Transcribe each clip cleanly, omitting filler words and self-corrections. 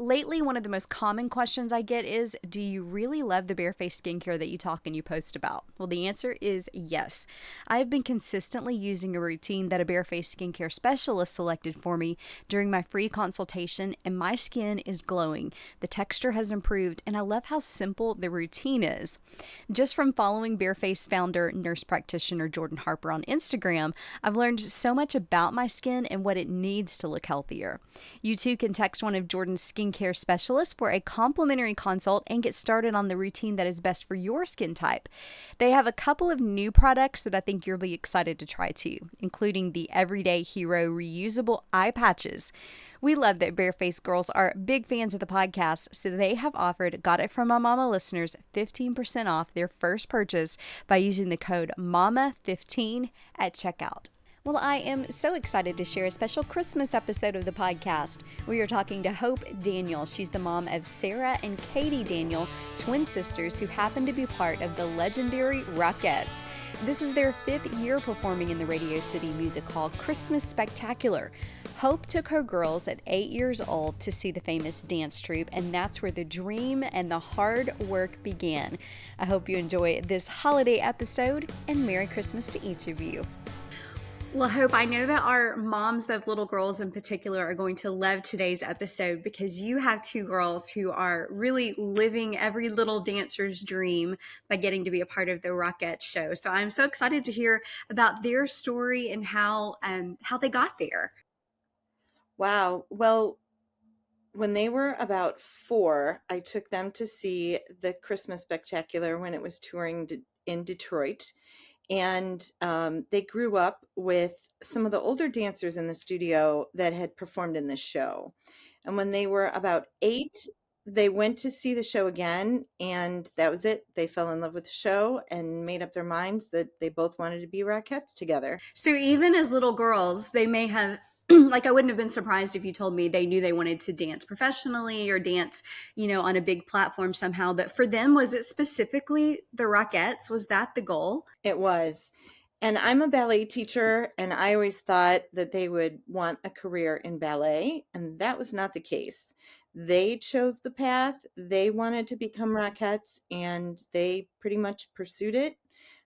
Lately, one of the most common questions I get is, do you really love the barefaced skincare that you talk and you post about? Well, the answer is yes. I've been consistently using a routine that a barefaced skincare specialist selected for me during my free consultation, and my skin is glowing. The texture has improved, and I love how simple the routine is. Just from following Barefaced founder, nurse practitioner Jordan Harper on Instagram, I've learned so much about my skin and what it needs to look healthier. You too can text one of Jordan's skincare specialists for a complimentary consult and get started on the routine that is best for your skin type. They have a couple of new products that I think you'll be excited to try too, including the Everyday Hero reusable eye patches. We love that Barefaced Girls are big fans of the podcast, so they have offered Got It From My Mama listeners 15% off their first purchase by using the code MAMA15 at checkout. Well, I am so excited to share a special Christmas episode of the podcast. We are talking to Hope Daniel. She's the mom of Sarah and Katie Daniel, twin sisters who happen to be part of the legendary Rockettes. This is their 5th year performing in the Radio City Music Hall Christmas Spectacular. Hope took her girls at 8 years old to see the famous dance troupe, and that's where the dream and the hard work began. I hope you enjoy this holiday episode, and Merry Christmas to each of you. Well, Hope, I know that our moms of little girls in particular are going to love today's episode because you have 2 girls who are really living every little dancer's dream by getting to be a part of the Rockette show. So I'm so excited to hear about their story and how they got there. Wow. Well, when they were about 4, I took them to see the Christmas Spectacular when it was touring in Detroit. And they grew up with some of the older dancers in the studio that had performed in the show. And when they were about 8, they went to see the show again, and that was it. They fell in love with the show and made up their minds that they both wanted to be Rockettes together. So even as little girls, they may have like, I wouldn't have been surprised if you told me they knew they wanted to dance professionally or dance, on a big platform somehow. But for them, was it specifically the Rockettes? Was that the goal? It was. And I'm a ballet teacher, and I always thought that they would want a career in ballet, and that was not the case. They chose the path. They wanted to become Rockettes, and they pretty much pursued it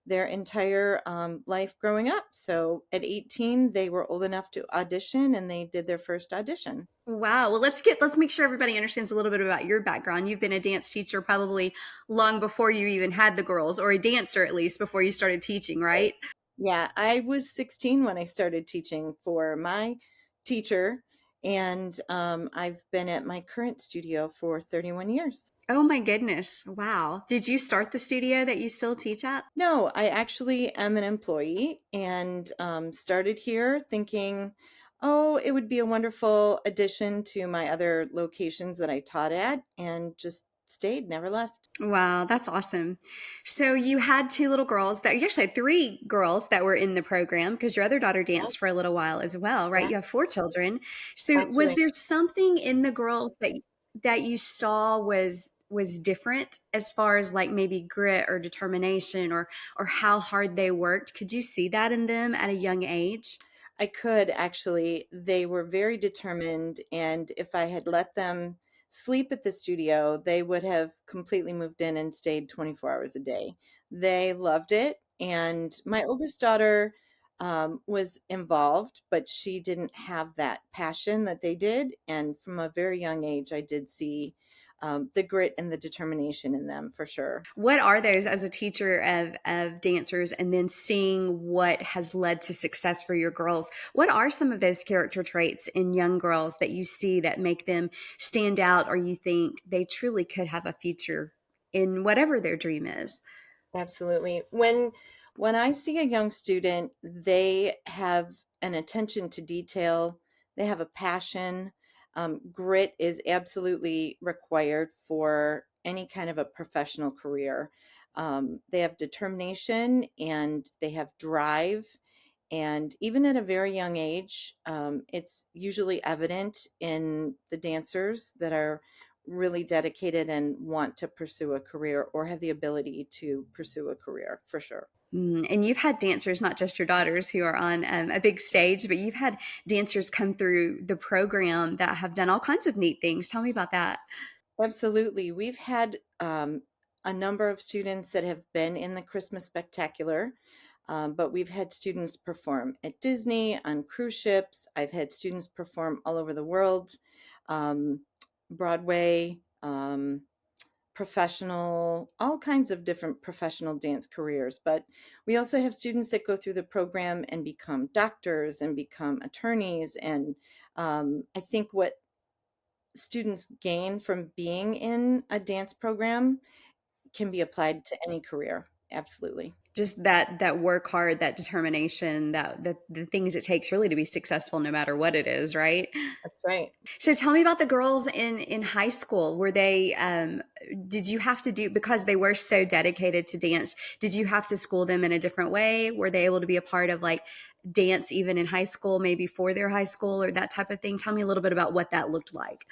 their entire life growing up. So at 18, they were old enough to audition, and they did their first audition. Wow. Well, let's make sure everybody understands a little bit about your background. You've been a dance teacher probably long before you even had the girls, or a dancer at least before you started teaching, right? Yeah, I was 16 when I started teaching for my teacher, and I've been at my current studio for 31 years. Oh my goodness. Wow. Did you start the studio that you still teach at? No, I actually am an employee and started here thinking, oh, it would be a wonderful addition to my other locations that I taught at, and just stayed, never left. Wow, that's awesome. So you had 2 little girls that you actually had 3 girls that were in the program because your other daughter danced for a little while as well, right? Yeah, You have 4 children. So was actually. there something in the girls that you saw was different as far as like maybe grit or determination or how hard they worked? Could you see that in them at a young age? I could actually. They were very determined, and if I had let them sleep at the studio, they would have completely moved in and stayed 24 hours a day. They loved it, and my oldest daughter was involved, but she didn't have that passion that they did. And from a very young age, I did see the grit and the determination in them for sure. What are those as a teacher of dancers and then seeing what has led to success for your girls? What are some of those character traits in young girls that you see that make them stand out or you think they truly could have a future in whatever their dream is? Absolutely. When I see a young student, they have an attention to detail, they have a passion. Grit is absolutely required for any kind of a professional career. They have determination and they have drive. And even at a very young age, it's usually evident in the dancers that are really dedicated and want to pursue a career or have the ability to pursue a career for sure. And you've had dancers, not just your daughters, who are on a big stage, but you've had dancers come through the program that have done all kinds of neat things. Tell me about that. Absolutely. We've had a number of students that have been in the Christmas Spectacular, but we've had students perform at Disney, on cruise ships. I've had students perform all over the world, um, Broadway, professional, all kinds of different professional dance careers. But we also have students that go through the program and become doctors and become attorneys. And I think what students gain from being in a dance program can be applied to any career. Absolutely. Just that work hard, that determination, that the things it takes really to be successful, no matter what it is, right? That's right. So tell me about the girls in high school. Were they did you have to do, because they were so dedicated to dance, did you have to school them in a different way? Were they able to be a part of like dance even in high school, maybe for their high school or that type of thing? Tell me a little bit about what that looked like.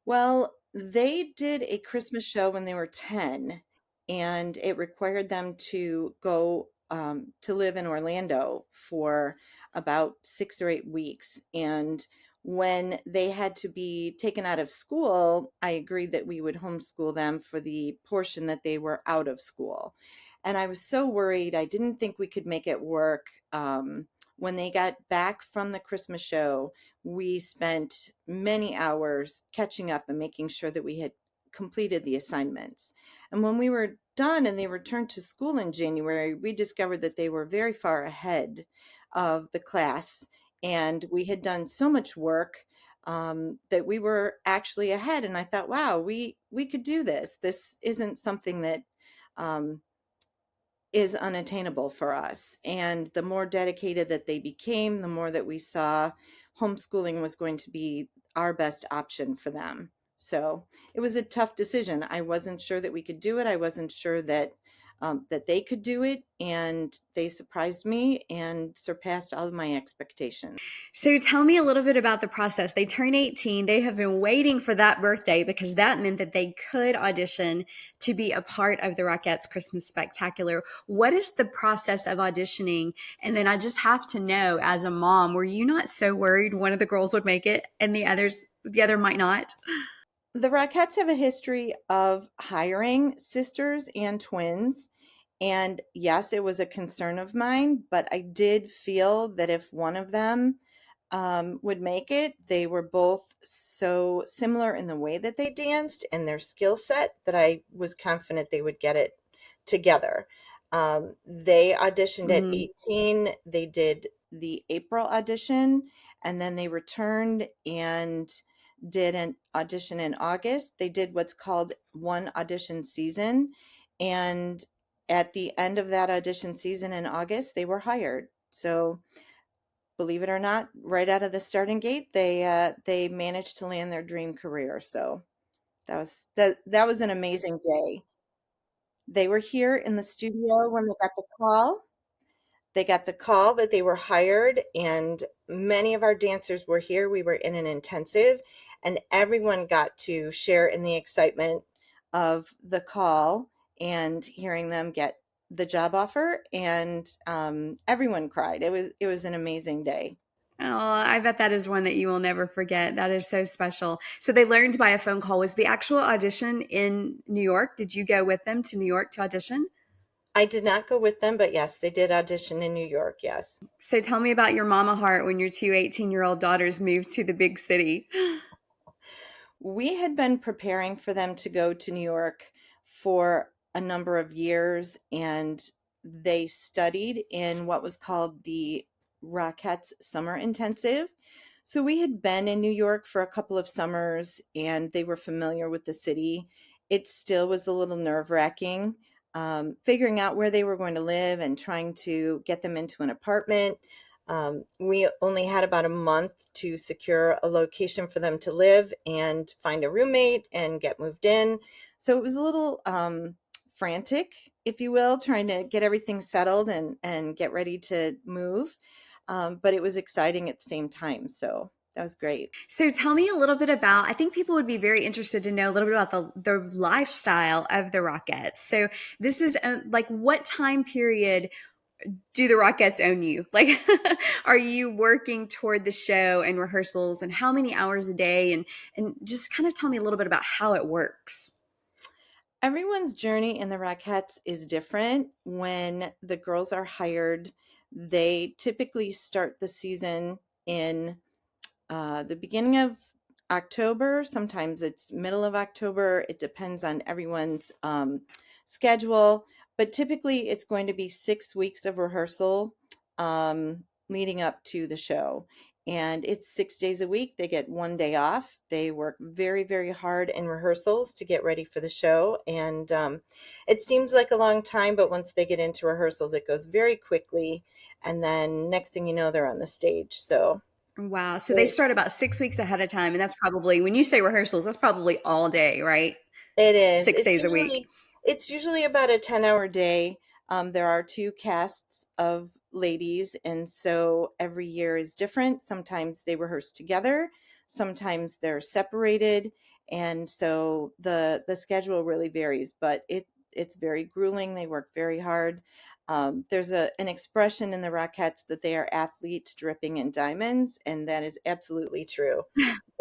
Well, they did a Christmas show when they were 10, and it required them to go to live in Orlando for about 6 or 8 weeks. And when they had to be taken out of school, I agreed that we would homeschool them for the portion that they were out of school. And I was so worried. I didn't think we could make it work. When they got back from the Christmas show, we spent many hours catching up and making sure that we had completed the assignments. And when we were done and they returned to school in January, we discovered that they were very far ahead of the class. And we had done so much work that we were actually ahead. And I thought, wow, we could do this. This isn't something that um, is unattainable for us. And the more dedicated that they became, the more that we saw homeschooling was going to be our best option for them. So it was a tough decision. I wasn't sure that we could do it. I wasn't sure that that they could do it, and they surprised me and surpassed all of my expectations. So tell me a little bit about the process. They turn 18. They have been waiting for that birthday because that meant that they could audition to be a part of the Rockettes Christmas Spectacular. What is the process of auditioning? And then I just have to know, as a mom, were you not so worried one of the girls would make it and the other might not? The Rockettes have a history of hiring sisters and twins. And yes, it was a concern of mine, but I did feel that if one of them would make it, they were both so similar in the way that they danced and their skill set that I was confident they would get it together. They auditioned at Mm. 18, they did the April audition, and then they returned and did an audition in August. They did what's called one audition season. And at the end of that audition season in August, they were hired. So believe it or not, right out of the starting gate, they managed to land their dream career. So that was an amazing day. They were here in the studio when they got the call. They got the call that they were hired, and many of our dancers were here. We were in an intensive, and everyone got to share in the excitement of the call and hearing them get the job offer. And everyone cried. It was an amazing day. Oh, I bet that is one that you will never forget. That is so special. So they learned by a phone call. Was the actual audition in New York? Did you go with them to New York to audition? I did not go with them, but yes, they did audition in New York. Yes. So tell me about your mama heart when your two 18-year-old daughters moved to the big city. We had been preparing for them to go to New York for a number of years, and they studied in what was called the Rockettes Summer Intensive. So we had been in New York for a couple of summers, and they were familiar with the city. It still was a little nerve-wracking, figuring out where they were going to live and trying to get them into an apartment. We only had about a month to secure a location for them to live and find a roommate and get moved in. So it was a little frantic, if you will, trying to get everything settled and get ready to move. But it was exciting at the same time. So That was great. So tell me a little bit about, I think people would be very interested to know a little bit about the lifestyle of the Rockettes. So this is like what time period do the Rockettes own you? Like, are you working toward the show and rehearsals and how many hours a day? And just kind of tell me a little bit about how it works. Everyone's journey in the Rockettes is different. When the girls are hired, they typically start the season in the beginning of October. Sometimes it's middle of October. It depends on everyone's schedule, but typically it's going to be 6 weeks of rehearsal leading up to the show. And it's 6 days a week. They get one day off. They work very, very hard in rehearsals to get ready for the show. And it seems like a long time, but once they get into rehearsals, it goes very quickly. And then next thing you know, they're on the stage. So Wow. So they start about 6 weeks ahead of time. And that's probably, when you say rehearsals, that's probably all day, right? it is. 6 days a week. It's usually about a 10-hour day. There are two casts of ladies, and so every year is different. Sometimes they rehearse together, sometimes they're separated, and so the schedule really varies, but it's very grueling. They work very hard. There's an expression in the Rockettes that they are athletes dripping in diamonds, and that is absolutely true.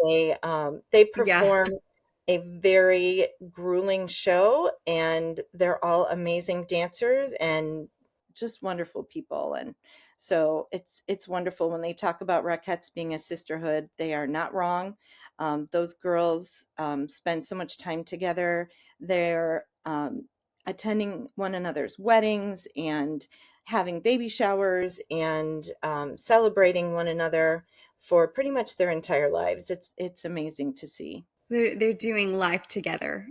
They Yeah. perform a very grueling show, and they're all amazing dancers and just wonderful people. And so it's wonderful when they talk about Rockettes being a sisterhood. They are not wrong. Those girls spend so much time together. They're attending one another's weddings and having baby showers and celebrating one another for pretty much their entire lives. It's amazing to see. They're doing life together.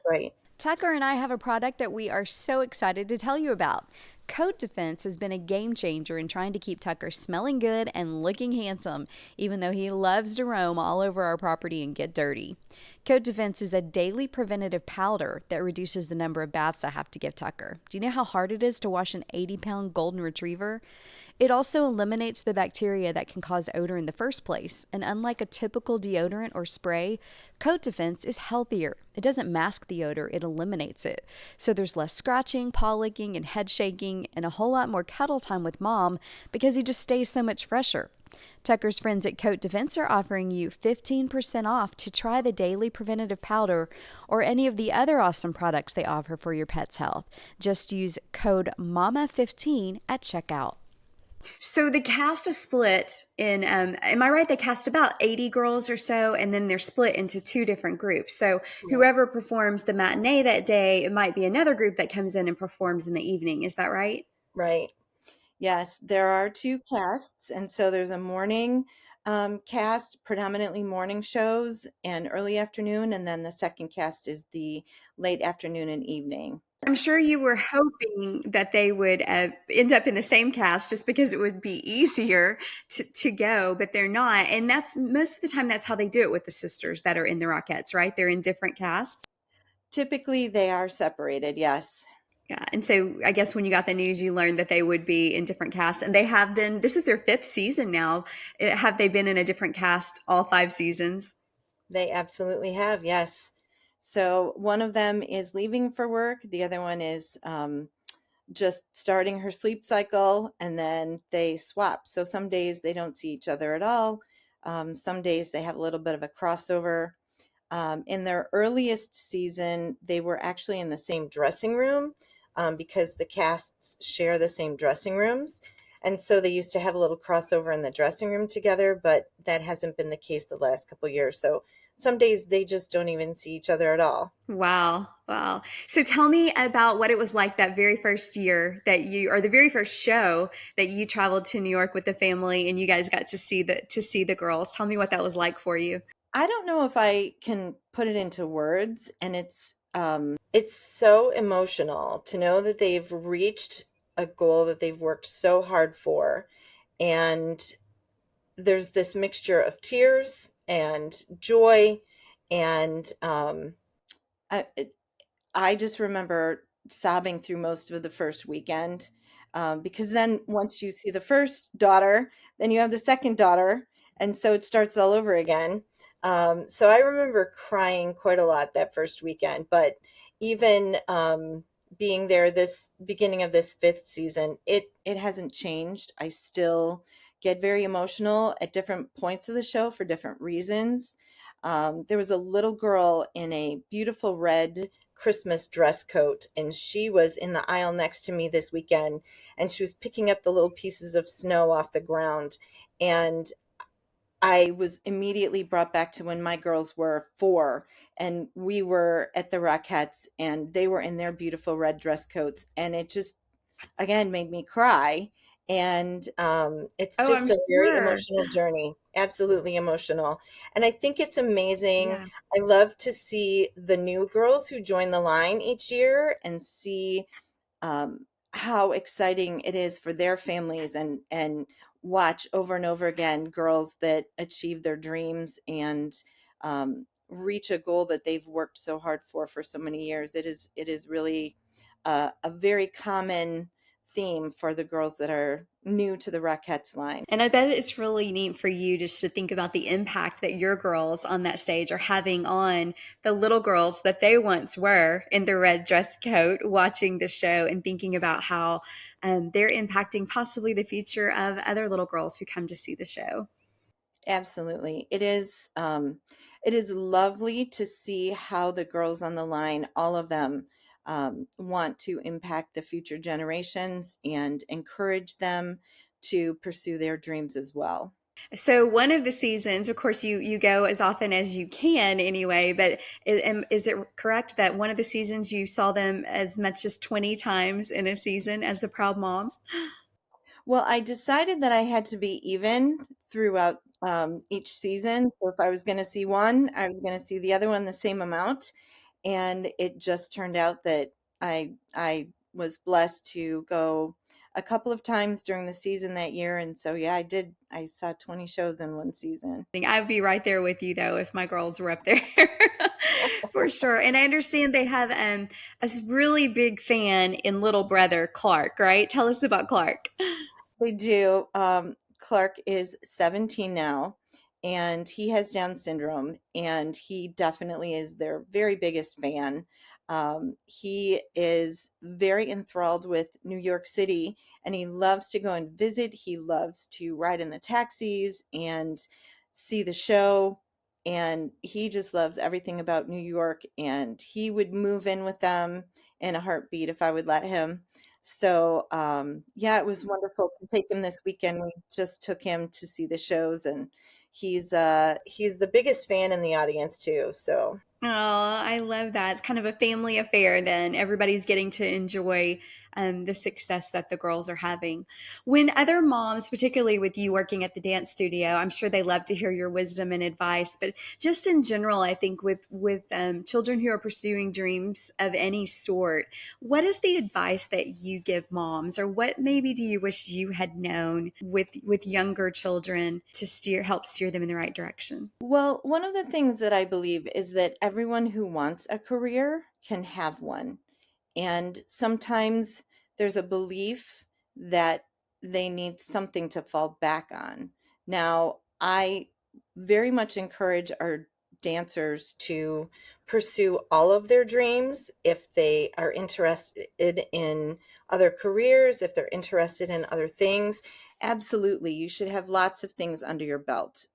Right. Tucker and I have a product that we are so excited to tell you about. Coat Defense has been a game changer in trying to keep Tucker smelling good and looking handsome, even though he loves to roam all over our property and get dirty. Coat Defense is a daily preventative powder that reduces the number of baths I have to give Tucker. Do you know how hard it is to wash an 80-pound golden retriever? It also eliminates the bacteria that can cause odor in the first place. And unlike a typical deodorant or spray, Coat Defense is healthier. It doesn't mask the odor, it eliminates it. So there's less scratching, paw licking, and head shaking, and a whole lot more cuddle time with mom because he just stays so much fresher. Tucker's friends at Coat Defense are offering you 15% off to try the daily preventative powder or any of the other awesome products they offer for your pet's health. Just use code MAMA15 at checkout. So the cast is split in, am I right? They cast about 80 girls or so, and then they're split into two different groups. So Correct. whoever performs the matinee that day, it might be another group that comes in and performs in the evening. Is that right? Right. Yes, there are two casts, and so there's a morning cast, predominantly morning shows and early afternoon, and then the second cast is the late afternoon and evening. I'm sure you were hoping that they would end up in the same cast just because it would be easier to go, but they're not. And that's most of the time, that's how they do it with the sisters that are in the Rockettes, right? They're in different casts. Typically, they are separated, yes. Yeah. And so I guess when you got the news, you learned that they would be in different casts. And they have been, this is their fifth season now. Have they been in a different cast all 5 seasons? They absolutely have, yes. So one of them is leaving for work, the other one is just starting her sleep cycle, and then they swap. So some days they don't see each other at all. Some days they have a little bit of a crossover. In their earliest season, they were actually in the same dressing room because the casts share the same dressing rooms. And so they used to have a little crossover in the dressing room together, but that hasn't been the case the last couple of years. So some days they just don't even see each other at all. Wow. Wow. So tell me about what it was like that very first year that you, or the very first show that you traveled to New York with the family and you guys got to see the girls. Tell me what that was like for you. I don't know if I can put it into words, and it's so emotional to know that they've reached a goal that they've worked so hard for, and there's this mixture of tears and joy, and I, I just remember sobbing through most of the first weekend because then once you see the first daughter, then you have the second daughter, And so it starts all over again. So I remember crying quite a lot that first weekend, but even being there this beginning of this fifth season, it hasn't changed. I still get very emotional at different points of the show for different reasons. There was a little girl in a beautiful red Christmas dress coat, and she was in the aisle next to me this weekend, and she was picking up the little pieces of snow off the ground. And I was immediately brought back to when my girls were 4 and we were at the Rockettes and they were in their beautiful red dress coats, and it just again made me cry. And it's Oh, I'm just a very sure. emotional journey, absolutely emotional. And I think it's amazing. Yeah. I love to see the new girls who join the line each year and see how exciting it is for their families, and watch over and over again girls that achieve their dreams and reach a goal that they've worked so hard for so many years. It is really a very common theme for the girls that are new to the Rockettes line. And I bet it's really neat for you just to think about the impact that your girls on that stage are having on the little girls that they once were in the red dress coat watching the show, and thinking about how they're impacting possibly the future of other little girls who come to see the show. Absolutely. It is lovely to see how the girls on the line, all of them, want to impact the future generations and encourage them to pursue their dreams as well. So one of the seasons, of course, you go as often as you can anyway. But is it correct that one of the seasons you saw them as much as 20 times in a season as the Proud Mom? Well, I decided that I had to be even throughout each season. So if I was going to see one, I was going to see the other one the same amount. And it just turned out that I was blessed to go a couple of times during the season that year. And so, yeah, I did. I saw 20 shows in one season. I'd be right there with you though if my girls were up there. For sure. And I understand they have really big fan in little brother Clark, right? Tell us about Clark. They do. Clark is 17 now, and he has Down syndrome, and he definitely is their very biggest fan. He is very enthralled with New York City, and he loves to go and visit. He loves to ride in the taxis and see the show, and he just loves everything about New York, and he would move in with them in a heartbeat if I would let him. So, yeah, it was wonderful to take him this weekend. We just took him to see the shows, and he's the biggest fan in the audience too. So, Oh, I love that. It's kind of a family affair then. Everybody's getting to enjoy the success that the girls are having. When other moms, particularly with you working at the dance studio, I'm sure they love to hear your wisdom and advice. But just in general, I think with children who are pursuing dreams of any sort, what is the advice that you give moms, or what maybe do you wish you had known with younger children to help steer them in the right direction? well, one of the things that I believe is that everyone who wants a career can have one. And sometimes there's a belief that they need something to fall back on. Now, I very much encourage our dancers to pursue all of their dreams if they are interested in other careers, if they're interested in other things. Absolutely, you should have lots of things under your belt,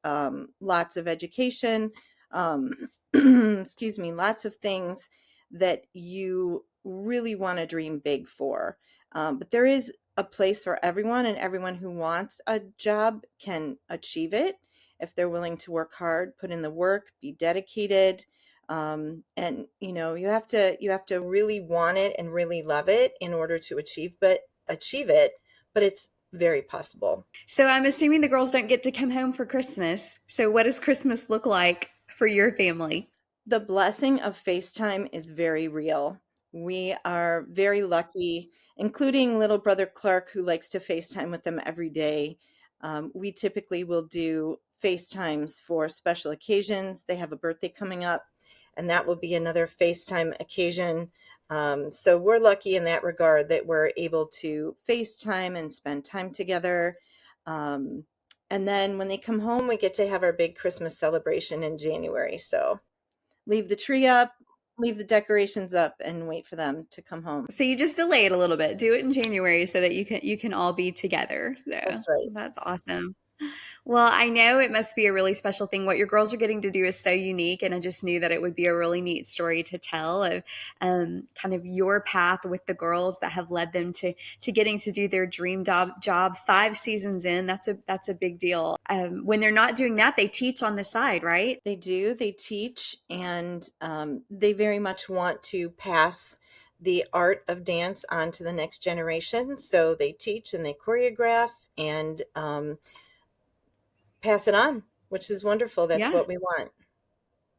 lots of education, um, excuse me, lots of things that you really want to dream big for. But there is a place for everyone, and everyone who wants a job can achieve it if they're willing to work hard, put in the work, be dedicated. And you have to really want it and really love it in order to achieve it. But it's very possible. So I'm assuming the girls don't get to come home for Christmas. So what does Christmas look like for your family? The blessing of FaceTime is very real. We are very lucky, including little brother Clark, who likes to FaceTime with them every day. We typically will do FaceTimes for special occasions. They have a birthday coming up, and that will be another FaceTime occasion. So we're lucky in that regard that we're able to FaceTime and spend time together. Um, And then when they come home, we get to have our big Christmas celebration in January. So leave the tree up, leave the decorations up, and wait for them to come home. So you just delay it a little bit. Do it in January so that you can all be together. So That's right. that's awesome. Well, I know it must be a really special thing. What your girls are getting to do is so unique, and I just knew that it would be a really neat story to tell of kind of your path with the girls that have led them to getting to do their dream job 5 seasons in. That's a big deal. When they're not doing that, they teach on the side, right? They do. They teach, and they very much want to pass the art of dance on to the next generation. So they teach and they choreograph and pass it on, which is wonderful. That's Yeah. what we want.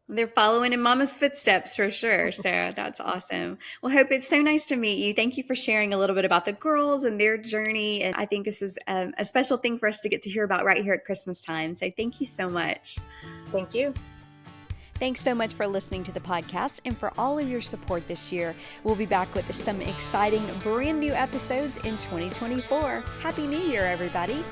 They're following in mama's footsteps for sure. So that's awesome. Well, Hope, it's so nice to meet you. Thank you for sharing a little bit about the girls and their journey. And I think this is a special thing for us to get to hear about right here at Christmas time. So thank you so much. Thank you. Thanks so much for listening to the podcast and for all of your support this year. We'll be back with some exciting brand new episodes in 2024. Happy New Year, everybody.